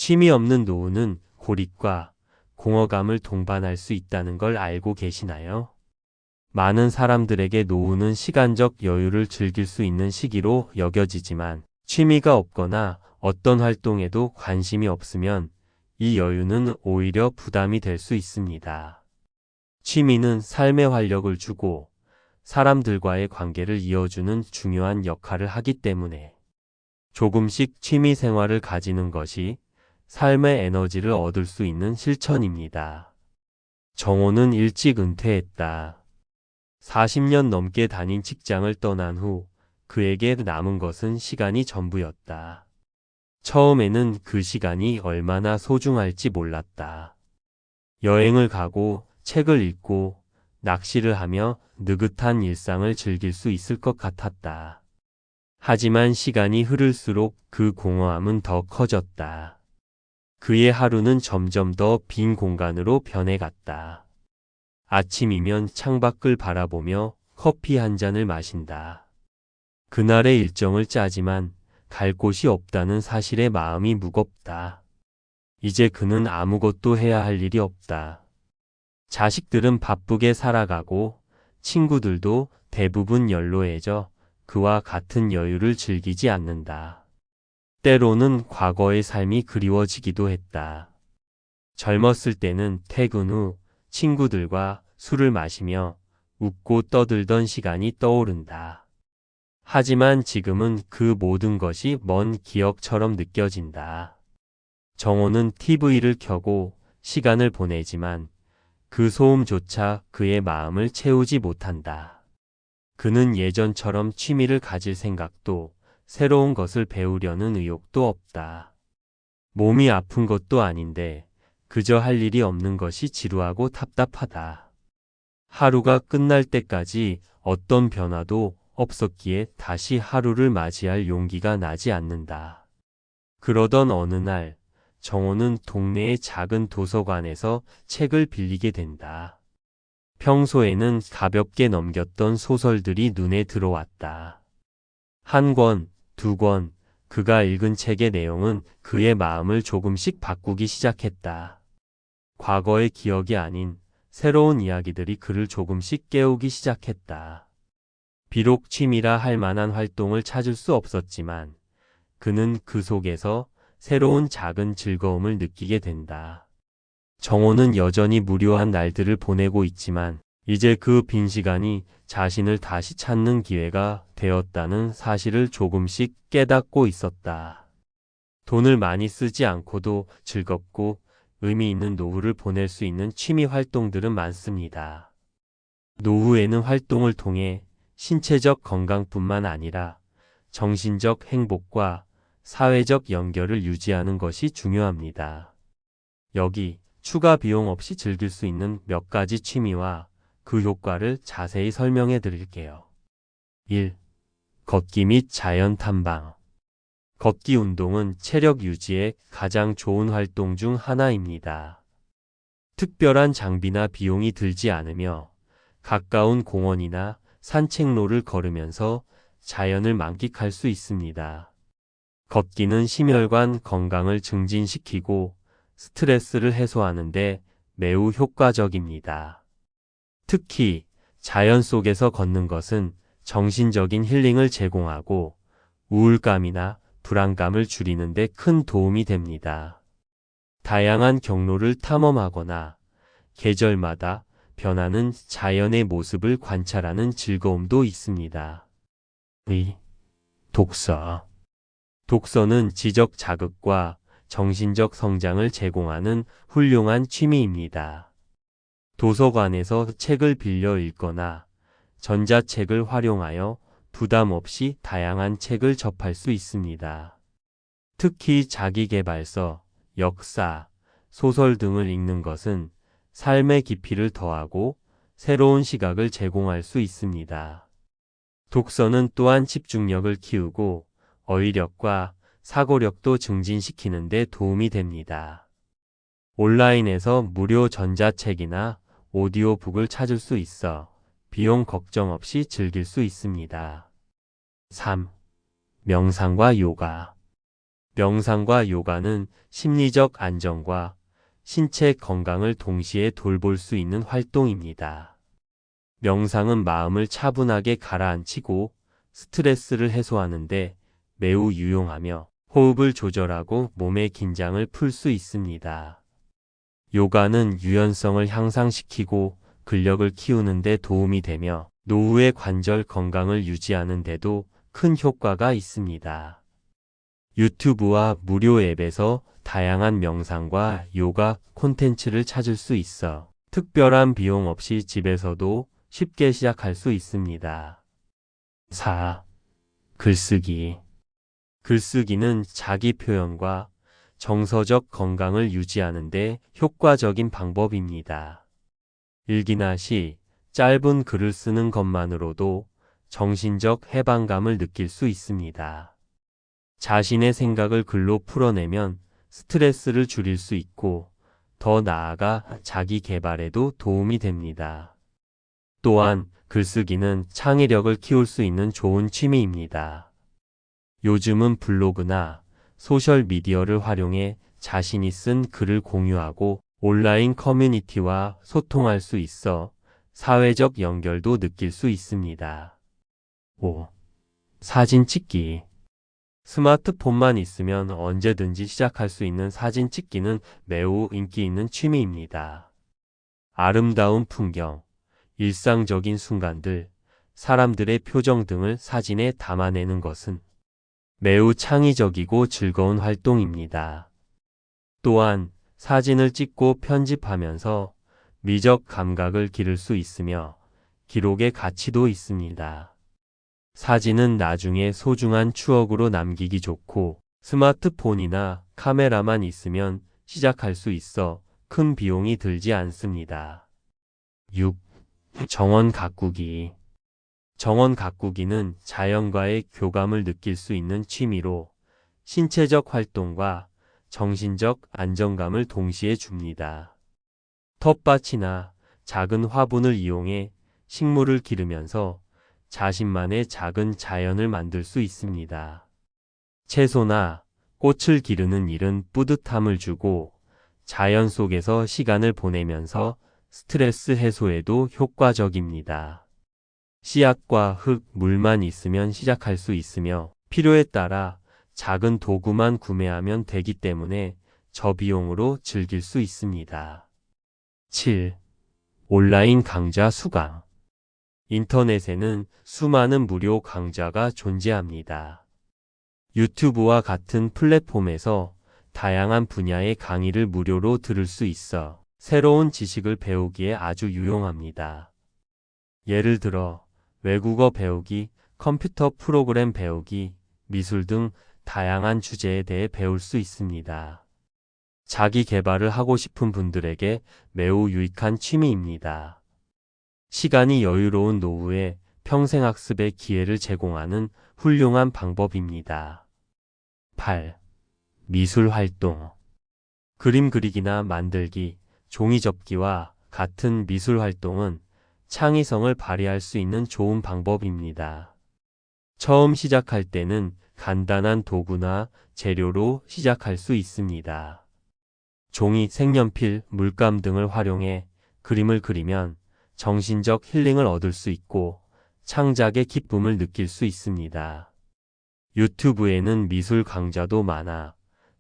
취미 없는 노후는 고립과 공허감을 동반할 수 있다는 걸 알고 계시나요? 많은 사람들에게 노후는 시간적 여유를 즐길 수 있는 시기로 여겨지지만 취미가 없거나 어떤 활동에도 관심이 없으면 이 여유는 오히려 부담이 될 수 있습니다. 취미는 삶에 활력을 주고 사람들과의 관계를 이어주는 중요한 역할을 하기 때문에 조금씩 취미 생활을 가지는 것이 삶의 에너지를 얻을 수 있는 실천입니다. 정호는 일찍 은퇴했다. 40년 넘게 다닌 직장을 떠난 후 그에게 남은 것은 시간이 전부였다. 처음에는 그 시간이 얼마나 소중할지 몰랐다. 여행을 가고 책을 읽고 낚시를 하며 느긋한 일상을 즐길 수 있을 것 같았다. 하지만 시간이 흐를수록 그 공허함은 더 커졌다. 그의 하루는 점점 더 빈 공간으로 변해갔다. 아침이면 창밖을 바라보며 커피 한 잔을 마신다. 그날의 일정을 짜지만 갈 곳이 없다는 사실에 마음이 무겁다. 이제 그는 아무것도 해야 할 일이 없다. 자식들은 바쁘게 살아가고 친구들도 대부분 연로해져 그와 같은 여유를 즐기지 않는다. 때로는 과거의 삶이 그리워지기도 했다. 젊었을 때는 퇴근 후 친구들과 술을 마시며 웃고 떠들던 시간이 떠오른다. 하지만 지금은 그 모든 것이 먼 기억처럼 느껴진다. 정호는 TV를 켜고 시간을 보내지만 그 소음조차 그의 마음을 채우지 못한다. 그는 예전처럼 취미를 가질 생각도 새로운 것을 배우려는 의욕도 없다. 몸이 아픈 것도 아닌데 그저 할 일이 없는 것이 지루하고 답답하다. 하루가 끝날 때까지 어떤 변화도 없었기에 다시 하루를 맞이할 용기가 나지 않는다. 그러던 어느 날 정호는 동네의 작은 도서관에서 책을 빌리게 된다. 평소에는 가볍게 넘겼던 소설들이 눈에 들어왔다. 한 권, 두 권, 그가 읽은 책의 내용은 그의 마음을 조금씩 바꾸기 시작했다. 과거의 기억이 아닌 새로운 이야기들이 그를 조금씩 깨우기 시작했다. 비록 취미라 할 만한 활동을 찾을 수 없었지만 그는 그 속에서 새로운 작은 즐거움을 느끼게 된다. 정호는 여전히 무료한 날들을 보내고 있지만 이제 그 빈 시간이 자신을 다시 찾는 기회가 되었다는 사실을 조금씩 깨닫고 있었다. 돈을 많이 쓰지 않고도 즐겁고 의미 있는 노후를 보낼 수 있는 취미 활동들은 많습니다. 노후에는 활동을 통해 신체적 건강뿐만 아니라 정신적 행복과 사회적 연결을 유지하는 것이 중요합니다. 여기 추가 비용 없이 즐길 수 있는 몇 가지 취미와 그 효과를 자세히 설명해 드릴게요. 1. 걷기 및 자연 탐방. 걷기 운동은 체력 유지에 가장 좋은 활동 중 하나입니다. 특별한 장비나 비용이 들지 않으며 가까운 공원이나 산책로를 걸으면서 자연을 만끽할 수 있습니다. 걷기는 심혈관 건강을 증진시키고 스트레스를 해소하는 데 매우 효과적입니다. 특히 자연 속에서 걷는 것은 정신적인 힐링을 제공하고 우울감이나 불안감을 줄이는 데 큰 도움이 됩니다. 다양한 경로를 탐험하거나 계절마다 변하는 자연의 모습을 관찰하는 즐거움도 있습니다. 2. 독서. 독서는 지적 자극과 정신적 성장을 제공하는 훌륭한 취미입니다. 도서관에서 책을 빌려 읽거나 전자책을 활용하여 부담 없이 다양한 책을 접할 수 있습니다. 특히 자기계발서, 역사, 소설 등을 읽는 것은 삶의 깊이를 더하고 새로운 시각을 제공할 수 있습니다. 독서는 또한 집중력을 키우고 어휘력과 사고력도 증진시키는 데 도움이 됩니다. 온라인에서 무료 전자책이나 오디오북을 찾을 수 있어 비용 걱정 없이 즐길 수 있습니다. 3. 명상과 요가. 명상과 요가는 심리적 안정과 신체 건강을 동시에 돌볼 수 있는 활동입니다. 명상은 마음을 차분하게 가라앉히고 스트레스를 해소하는데 매우 유용하며 호흡을 조절하고 몸의 긴장을 풀 수 있습니다. 요가는 유연성을 향상시키고 근력을 키우는 데 도움이 되며 노후의 관절 건강을 유지하는 데도 큰 효과가 있습니다. 유튜브와 무료 앱에서 다양한 명상과 요가 콘텐츠를 찾을 수 있어 특별한 비용 없이 집에서도 쉽게 시작할 수 있습니다. 4. 글쓰기. 글쓰기는 자기 표현과 정서적 건강을 유지하는 데 효과적인 방법입니다. 일기나 시, 짧은 글을 쓰는 것만으로도 정신적 해방감을 느낄 수 있습니다. 자신의 생각을 글로 풀어내면 스트레스를 줄일 수 있고 더 나아가 자기 개발에도 도움이 됩니다. 또한 글쓰기는 창의력을 키울 수 있는 좋은 취미입니다. 요즘은 블로그나 소셜미디어를 활용해 자신이 쓴 글을 공유하고 온라인 커뮤니티와 소통할 수 있어 사회적 연결도 느낄 수 있습니다. 5. 사진 찍기. 스마트폰만 있으면 언제든지 시작할 수 있는 사진 찍기는 매우 인기 있는 취미입니다. 아름다운 풍경, 일상적인 순간들, 사람들의 표정 등을 사진에 담아내는 것은 매우 창의적이고 즐거운 활동입니다. 또한 사진을 찍고 편집하면서 미적 감각을 기를 수 있으며 기록의 가치도 있습니다. 사진은 나중에 소중한 추억으로 남기기 좋고 스마트폰이나 카메라만 있으면 시작할 수 있어 큰 비용이 들지 않습니다. 6. 정원 가꾸기. 정원 가꾸기는 자연과의 교감을 느낄 수 있는 취미로 신체적 활동과 정신적 안정감을 동시에 줍니다. 텃밭이나 작은 화분을 이용해 식물을 기르면서 자신만의 작은 자연을 만들 수 있습니다. 채소나 꽃을 기르는 일은 뿌듯함을 주고 자연 속에서 시간을 보내면서 스트레스 해소에도 효과적입니다. 씨앗과 흙, 물만 있으면 시작할 수 있으며 필요에 따라 작은 도구만 구매하면 되기 때문에 저비용으로 즐길 수 있습니다. 7. 온라인 강좌 수강. 인터넷에는 수많은 무료 강좌가 존재합니다. 유튜브와 같은 플랫폼에서 다양한 분야의 강의를 무료로 들을 수 있어 새로운 지식을 배우기에 아주 유용합니다. 예를 들어 외국어 배우기, 컴퓨터 프로그램 배우기, 미술 등 다양한 주제에 대해 배울 수 있습니다. 자기 개발을 하고 싶은 분들에게 매우 유익한 취미입니다. 시간이 여유로운 노후에 평생학습의 기회를 제공하는 훌륭한 방법입니다. 8. 미술 활동. 그림 그리기나 만들기, 종이 접기와 같은 미술 활동은 창의성을 발휘할 수 있는 좋은 방법입니다. 처음 시작할 때는 간단한 도구나 재료로 시작할 수 있습니다. 종이, 색연필, 물감 등을 활용해 그림을 그리면 정신적 힐링을 얻을 수 있고 창작의 기쁨을 느낄 수 있습니다. 유튜브에는 미술 강좌도 많아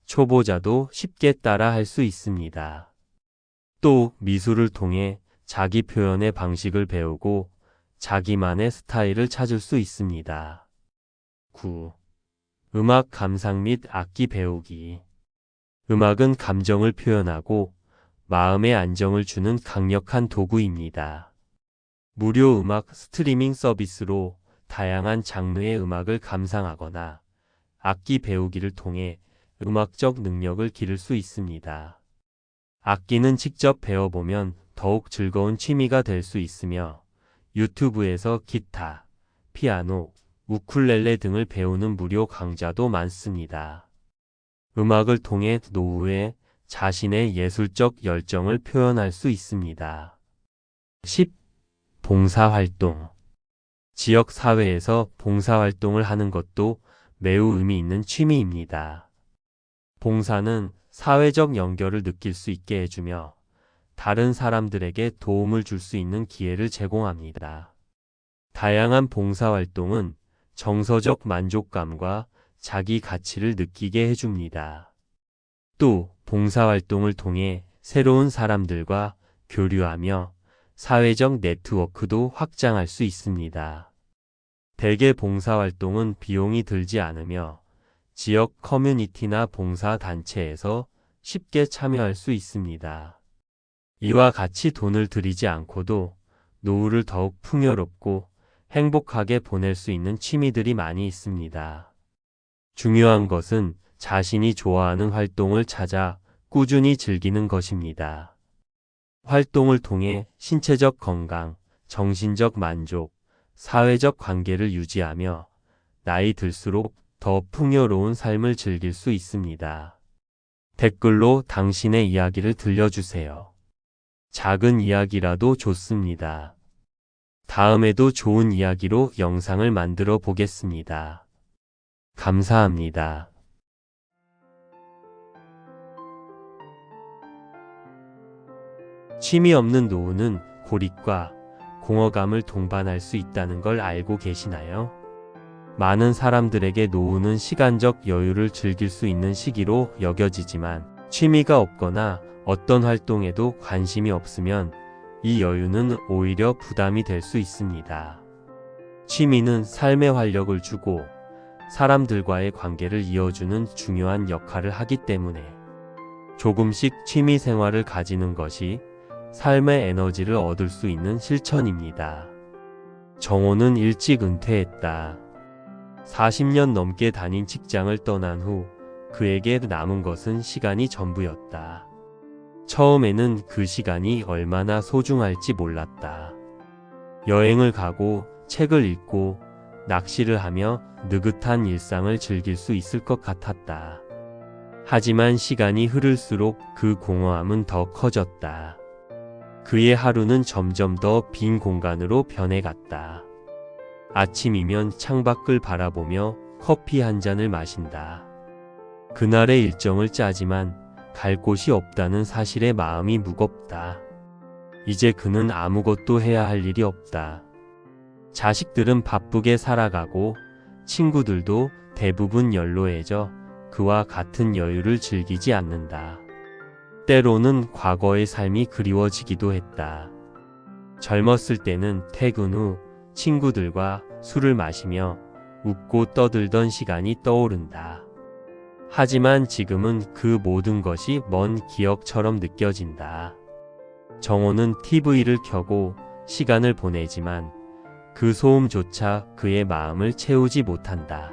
초보자도 쉽게 따라 할 수 있습니다. 또 미술을 통해 자기 표현의 방식을 배우고 자기만의 스타일을 찾을 수 있습니다. 9. 음악 감상 및 악기 배우기. 음악은 감정을 표현하고 마음의 안정을 주는 강력한 도구입니다. 무료 음악 스트리밍 서비스로 다양한 장르의 음악을 감상하거나 악기 배우기를 통해 음악적 능력을 기를 수 있습니다. 악기는 직접 배워보면 더욱 즐거운 취미가 될 수 있으며 유튜브에서 기타, 피아노, 우쿨렐레 등을 배우는 무료 강좌도 많습니다. 음악을 통해 노후에 자신의 예술적 열정을 표현할 수 있습니다. 10. 봉사활동. 지역사회에서 봉사활동을 하는 것도 매우 의미 있는 취미입니다. 봉사는 사회적 연결을 느낄 수 있게 해주며 다른 사람들에게 도움을 줄 수 있는 기회를 제공합니다. 다양한 봉사활동은 정서적 만족감과 자기 가치를 느끼게 해줍니다. 또 봉사활동을 통해 새로운 사람들과 교류하며 사회적 네트워크도 확장할 수 있습니다. 대개 봉사활동은 비용이 들지 않으며 지역 커뮤니티나 봉사단체에서 쉽게 참여할 수 있습니다. 이와 같이 돈을 들이지 않고도 노후를 더욱 풍요롭고 행복하게 보낼 수 있는 취미들이 많이 있습니다. 중요한 것은 자신이 좋아하는 활동을 찾아 꾸준히 즐기는 것입니다. 활동을 통해 신체적 건강, 정신적 만족, 사회적 관계를 유지하며 나이 들수록 더 풍요로운 삶을 즐길 수 있습니다. 댓글로 당신의 이야기를 들려주세요. 작은 이야기라도 좋습니다. 다음에도 좋은 이야기로 영상을 만들어 보겠습니다. 감사합니다. 취미 없는 노후는 고립과 공허감을 동반할 수 있다는 걸 알고 계시나요? 많은 사람들에게 노후는 시간적 여유를 즐길 수 있는 시기로 여겨지지만 취미가 없거나 어떤 활동에도 관심이 없으면 이 여유는 오히려 부담이 될 수 있습니다. 취미는 삶에 활력을 주고 사람들과의 관계를 이어주는 중요한 역할을 하기 때문에 조금씩 취미 생활을 가지는 것이 삶의 에너지를 얻을 수 있는 실천입니다. 정호는 일찍 은퇴했다. 40년 넘게 다닌 직장을 떠난 후 그에게 남은 것은 시간이 전부였다. 처음에는 그 시간이 얼마나 소중할지 몰랐다. 여행을 가고 책을 읽고 낚시를 하며 느긋한 일상을 즐길 수 있을 것 같았다. 하지만 시간이 흐를수록 그 공허함은 더 커졌다. 그의 하루는 점점 더 빈 공간으로 변해갔다. 아침이면 창밖을 바라보며 커피 한 잔을 마신다. 그날의 일정을 짜지만 갈 곳이 없다는 사실에 마음이 무겁다. 이제 그는 아무것도 해야 할 일이 없다. 자식들은 바쁘게 살아가고 친구들도 대부분 연로해져 그와 같은 여유를 즐기지 않는다. 때로는 과거의 삶이 그리워지기도 했다. 젊었을 때는 퇴근 후 친구들과 술을 마시며 웃고 떠들던 시간이 떠오른다. 하지만 지금은 그 모든 것이 먼 기억처럼 느껴진다. 정호는 TV를 켜고 시간을 보내지만 그 소음조차 그의 마음을 채우지 못한다.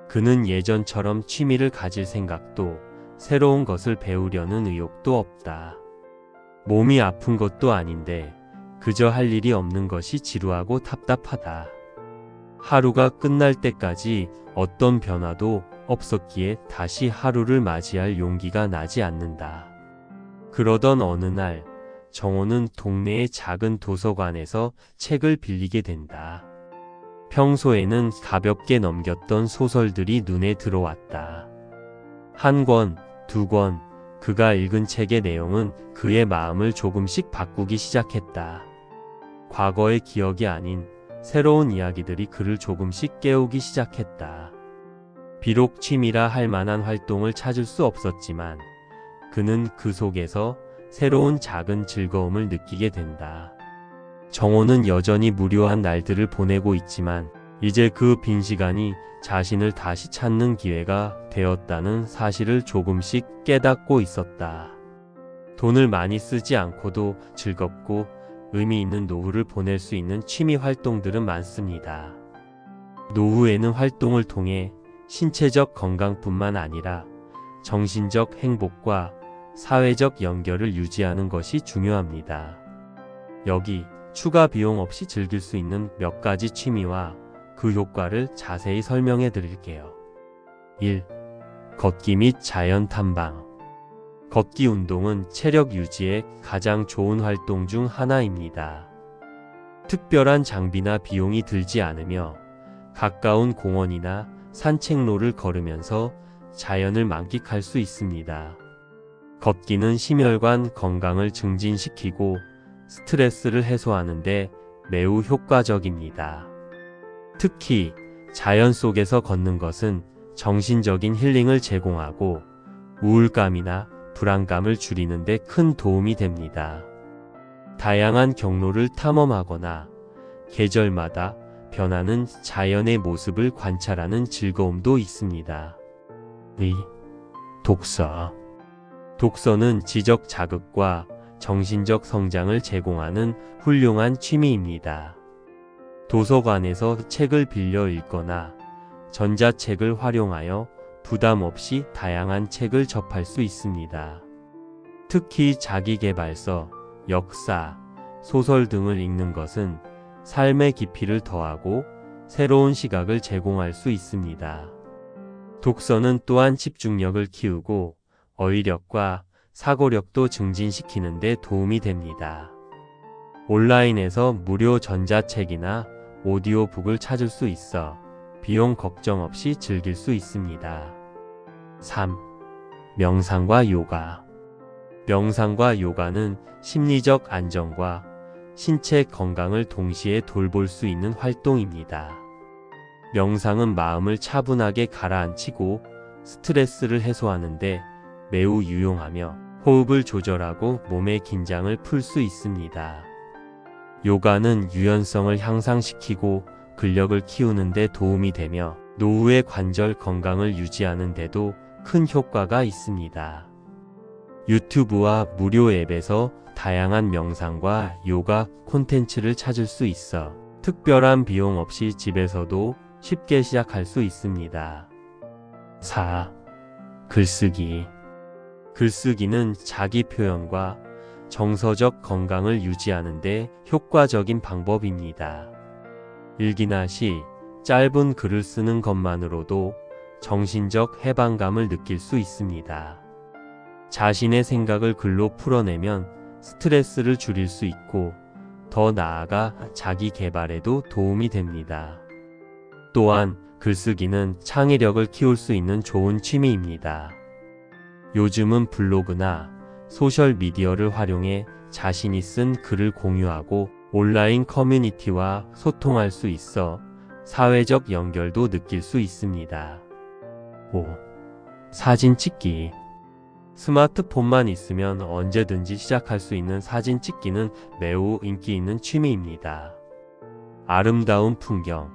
그는 예전처럼 취미를 가질 생각도 새로운 것을 배우려는 의욕도 없다. 몸이 아픈 것도 아닌데 그저 할 일이 없는 것이 지루하고 답답하다. 하루가 끝날 때까지 어떤 변화도 없었기에 다시 하루를 맞이할 용기가 나지 않는다. 그러던 어느 날 정호는 동네의 작은 도서관에서 책을 빌리게 된다. 평소에는 가볍게 넘겼던 소설들이 눈에 들어왔다. 한 권, 두 권, 그가 읽은 책의 내용은 그의 마음을 조금씩 바꾸기 시작했다. 과거의 기억이 아닌 새로운 이야기들이 그를 조금씩 깨우기 시작했다. 비록 취미라 할 만한 활동을 찾을 수 없었지만 그는 그 속에서 새로운 작은 즐거움을 느끼게 된다. 정호는 여전히 무료한 날들을 보내고 있지만 이제 그 빈 시간이 자신을 다시 찾는 기회가 되었다는 사실을 조금씩 깨닫고 있었다. 돈을 많이 쓰지 않고도 즐겁고 의미 있는 노후를 보낼 수 있는 취미 활동들은 많습니다. 노후에는 활동을 통해 신체적 건강뿐만 아니라 정신적 행복과 사회적 연결을 유지하는 것이 중요합니다. 여기 추가 비용 없이 즐길 수 있는 몇 가지 취미와 그 효과를 자세히 설명해 드릴게요. 1. 걷기 및 자연 탐방. 걷기 운동은 체력 유지에 가장 좋은 활동 중 하나입니다. 특별한 장비나 비용이 들지 않으며 가까운 공원이나 산책로를 걸으면서 자연을 만끽할 수 있습니다. 걷기는 심혈관 건강을 증진시키고 스트레스를 해소하는 데 매우 효과적입니다. 특히 자연 속에서 걷는 것은 정신적인 힐링을 제공하고 우울감이나 불안감을 줄이는 데 큰 도움이 됩니다. 다양한 경로를 탐험하거나 계절마다 변하는 자연의 모습을 관찰하는 즐거움도 있습니다. 독서. 독서는 지적 자극과 정신적 성장을 제공하는 훌륭한 취미입니다. 도서관에서 책을 빌려 읽거나 전자책을 활용하여 부담 없이 다양한 책을 접할 수 있습니다. 특히 자기계발서, 역사, 소설 등을 읽는 것은 삶의 깊이를 더하고 새로운 시각을 제공할 수 있습니다. 독서는 또한 집중력을 키우고 어휘력과 사고력도 증진시키는 데 도움이 됩니다. 온라인에서 무료 전자책이나 오디오북을 찾을 수 있어 비용 걱정 없이 즐길 수 있습니다. 3. 명상과 요가. 명상과 요가는 심리적 안정과 신체 건강을 동시에 돌볼 수 있는 활동입니다. 명상은 마음을 차분하게 가라앉히고 스트레스를 해소하는데 매우 유용하며 호흡을 조절하고 몸의 긴장을 풀 수 있습니다. 요가는 유연성을 향상시키고 근력을 키우는 데 도움이 되며 노후의 관절 건강을 유지하는 데도 큰 효과가 있습니다. 유튜브와 무료 앱에서 다양한 명상과 요가 콘텐츠를 찾을 수 있어 특별한 비용 없이 집에서도 쉽게 시작할 수 있습니다. 4. 글쓰기. 글쓰기는 자기 표현과 정서적 건강을 유지하는 데 효과적인 방법입니다. 일기나 시, 짧은 글을 쓰는 것만으로도 정신적 해방감을 느낄 수 있습니다. 자신의 생각을 글로 풀어내면 스트레스를 줄일 수 있고 더 나아가 자기 개발에도 도움이 됩니다. 또한 글쓰기는 창의력을 키울 수 있는 좋은 취미입니다. 요즘은 블로그나 소셜미디어를 활용해 자신이 쓴 글을 공유하고 온라인 커뮤니티와 소통할 수 있어 사회적 연결도 느낄 수 있습니다. 5. 사진 찍기. 스마트폰만 있으면 언제든지 시작할 수 있는 사진 찍기는 매우 인기 있는 취미입니다. 아름다운 풍경,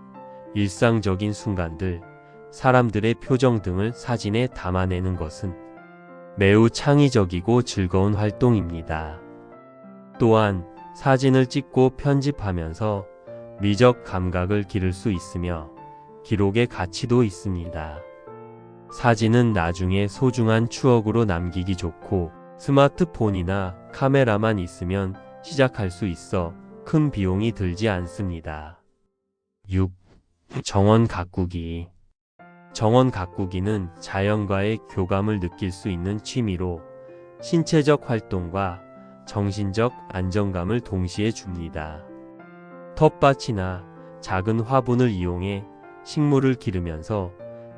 일상적인 순간들, 사람들의 표정 등을 사진에 담아내는 것은 매우 창의적이고 즐거운 활동입니다. 또한 사진을 찍고 편집하면서 미적 감각을 기를 수 있으며 기록의 가치도 있습니다. 사진은 나중에 소중한 추억으로 남기기 좋고 스마트폰이나 카메라만 있으면 시작할 수 있어 큰 비용이 들지 않습니다. 6. 정원 가꾸기. 정원 가꾸기는 자연과의 교감을 느낄 수 있는 취미로 신체적 활동과 정신적 안정감을 동시에 줍니다. 텃밭이나 작은 화분을 이용해 식물을 기르면서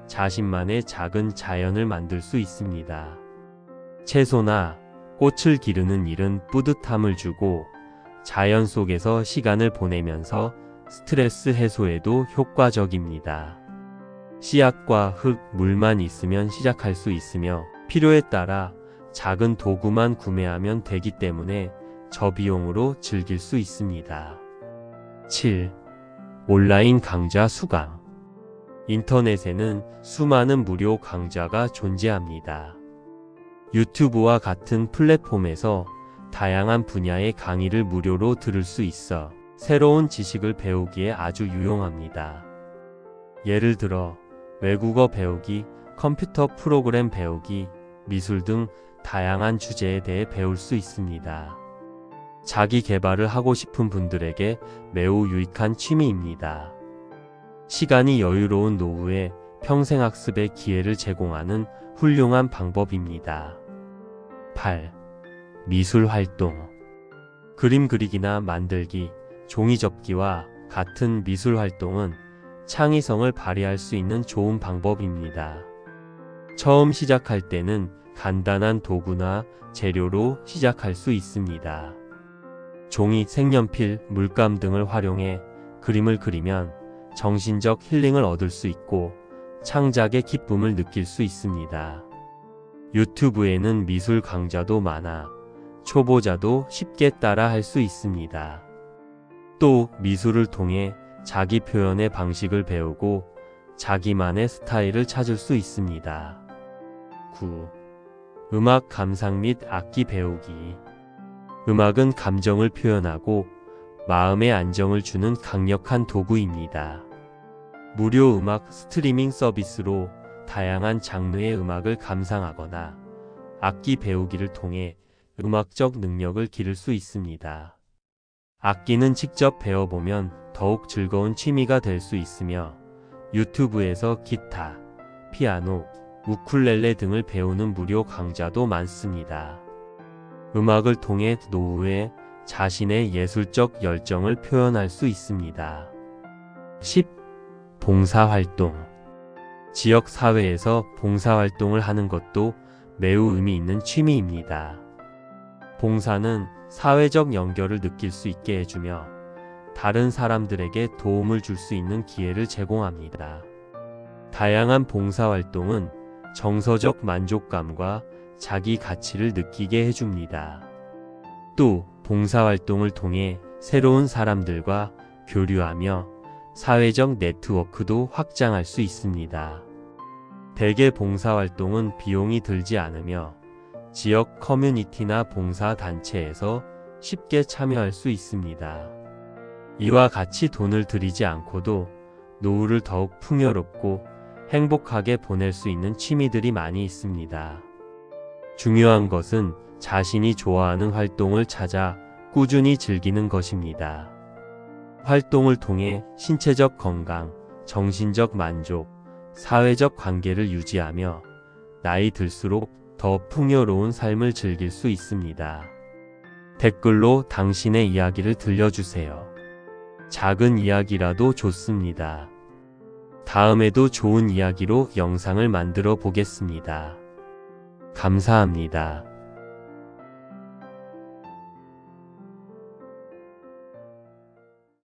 자신만의 작은 자연을 만들 수 있습니다. 채소나 꽃을 기르는 일은 뿌듯함을 주고 자연 속에서 시간을 보내면서 스트레스 해소에도 효과적입니다. 씨앗과 흙, 물만 있으면 시작할 수 있으며 필요에 따라 작은 도구만 구매하면 되기 때문에 저비용으로 즐길 수 있습니다. 7. 온라인 강좌 수강. 인터넷에는 수많은 무료 강좌가 존재합니다. 유튜브와 같은 플랫폼에서 다양한 분야의 강의를 무료로 들을 수 있어 새로운 지식을 배우기에 아주 유용합니다. 예를 들어 외국어 배우기, 컴퓨터 프로그램 배우기, 미술 등 다양한 주제에 대해 배울 수 있습니다. 자기 개발을 하고 싶은 분들에게 매우 유익한 취미입니다. 시간이 여유로운 노후에 평생학습의 기회를 제공하는 훌륭한 방법입니다. 8. 미술 활동. 그림 그리기나 만들기, 종이 접기와 같은 미술 활동은 창의성을 발휘할 수 있는 좋은 방법입니다. 처음 시작할 때는 간단한 도구나 재료로 시작할 수 있습니다. 종이, 색연필, 물감 등을 활용해 그림을 그리면 정신적 힐링을 얻을 수 있고 창작의 기쁨을 느낄 수 있습니다. 유튜브에는 미술 강좌도 많아 초보자도 쉽게 따라 할 수 있습니다. 또 미술을 통해 자기 표현의 방식을 배우고 자기만의 스타일을 찾을 수 있습니다. 9. 음악 감상 및 악기 배우기. 음악은 감정을 표현하고 마음의 안정을 주는 강력한 도구입니다. 무료 음악 스트리밍 서비스로 다양한 장르의 음악을 감상하거나 악기 배우기를 통해 음악적 능력을 기를 수 있습니다. 악기는 직접 배워보면 더욱 즐거운 취미가 될 수 있으며 유튜브에서 기타, 피아노, 우쿨렐레 등을 배우는 무료 강좌도 많습니다. 음악을 통해 노후에 자신의 예술적 열정을 표현할 수 있습니다. 10. 봉사활동. 지역 사회에서 봉사활동을 하는 것도 매우 의미 있는 취미입니다. 봉사는 사회적 연결을 느낄 수 있게 해주며 다른 사람들에게 도움을 줄 수 있는 기회를 제공합니다. 다양한 봉사활동은 정서적 만족감과 자기 가치를 느끼게 해줍니다. 또 봉사활동을 통해 새로운 사람들과 교류하며 사회적 네트워크도 확장할 수 있습니다. 대개 봉사활동은 비용이 들지 않으며 지역 커뮤니티나 봉사단체에서 쉽게 참여할 수 있습니다. 이와 같이 돈을 들이지 않고도 노후를 더욱 풍요롭고 행복하게 보낼 수 있는 취미들이 많이 있습니다. 중요한 것은 자신이 좋아하는 활동을 찾아 꾸준히 즐기는 것입니다. 활동을 통해 신체적 건강, 정신적 만족, 사회적 관계를 유지하며 나이 들수록 더 풍요로운 삶을 즐길 수 있습니다. 댓글로 당신의 이야기를 들려주세요. 작은 이야기라도 좋습니다. 다음에도 좋은 이야기로 영상을 만들어 보겠습니다. 감사합니다.